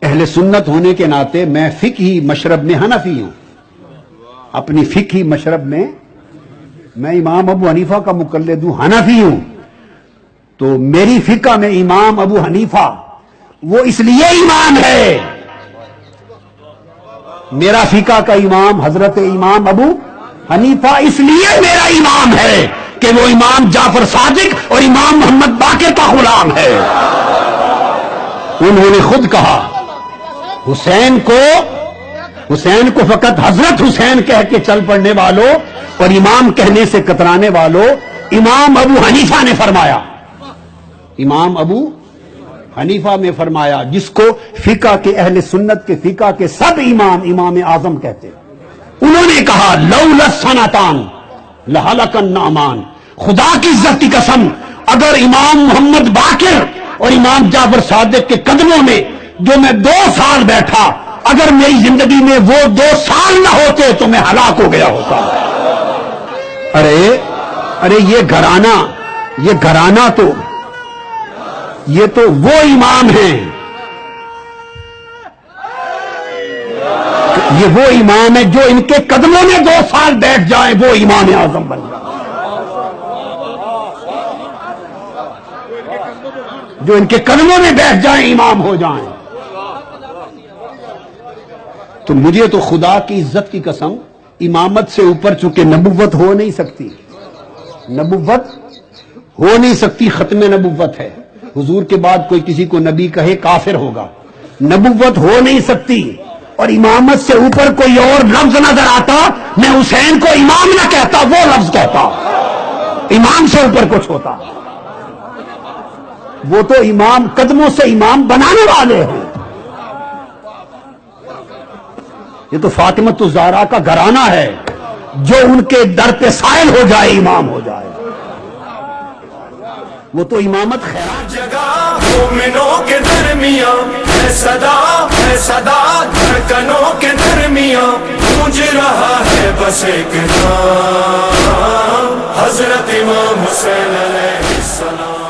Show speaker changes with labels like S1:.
S1: اہل سنت ہونے کے ناطے میں فقہی مشرب میں حنفی ہوں. اپنی فقہی مشرب میں میں امام ابو حنیفہ کا مقلد ہوں، حنفی ہوں. تو میری فقہ میں امام ابو حنیفہ وہ اس لیے امام ہے، میرا فقہ کا امام حضرت امام ابو حنیفہ اس لیے میرا امام ہے کہ وہ امام جعفر صادق اور امام محمد باقر کا غلام ہے. انہوں نے خود کہا حسین کو فقط حضرت حسین کہہ کے چل پڑنے والوں اور امام کہنے سے کترانے والوں امام ابو حنیفہ نے فرمایا، امام ابو حنیفہ میں فرمایا، جس کو فقہ کے اہل سنت کے فقہ کے سب امام اعظم کہتے. انہوں نے کہا لولا السنتان لہلک النعمان، خدا کی عزت کی قسم اگر امام محمد باقر اور امام جعفر صادق کے قدموں میں جو میں 2 سال بیٹھا، اگر میری زندگی میں وہ 2 سال نہ ہوتے تو میں ہلاک ہو گیا ہوتا. ارے یہ گھرانہ تو یہ تو وہ امام ہیں، یہ وہ امام ہے جو ان کے قدموں میں 2 سال بیٹھ جائیں وہ امام اعظم بن جائے، جو ان کے قدموں میں بیٹھ جائیں امام ہو جائیں. تو مجھے تو خدا کی عزت کی قسم امامت سے اوپر چونکہ نبوت ہو نہیں سکتی، نبوت ہو نہیں سکتی، ختم نبوت ہے. حضور کے بعد کوئی کسی کو نبی کہے کافر ہوگا. نبوت ہو نہیں سکتی، اور امامت سے اوپر کوئی اور لفظ نظر آتا میں حسین کو امام نہ کہتا، وہ لفظ کہتا. امام سے اوپر کچھ ہوتا، وہ تو امام قدموں سے امام بنانے والے ہیں. یہ تو فاطمۃ الزہرا کا گھرانہ ہے، جو ان کے در پہ سائل ہو جائے امام ہو جائے. وہ تو امامت خیرات
S2: جگہ مومنوں کے درمیان ہے صدا دھڑکنوں کے درمیان گونج رہا ہے بس ایک نام، حضرت امام حسین علیہ السلام.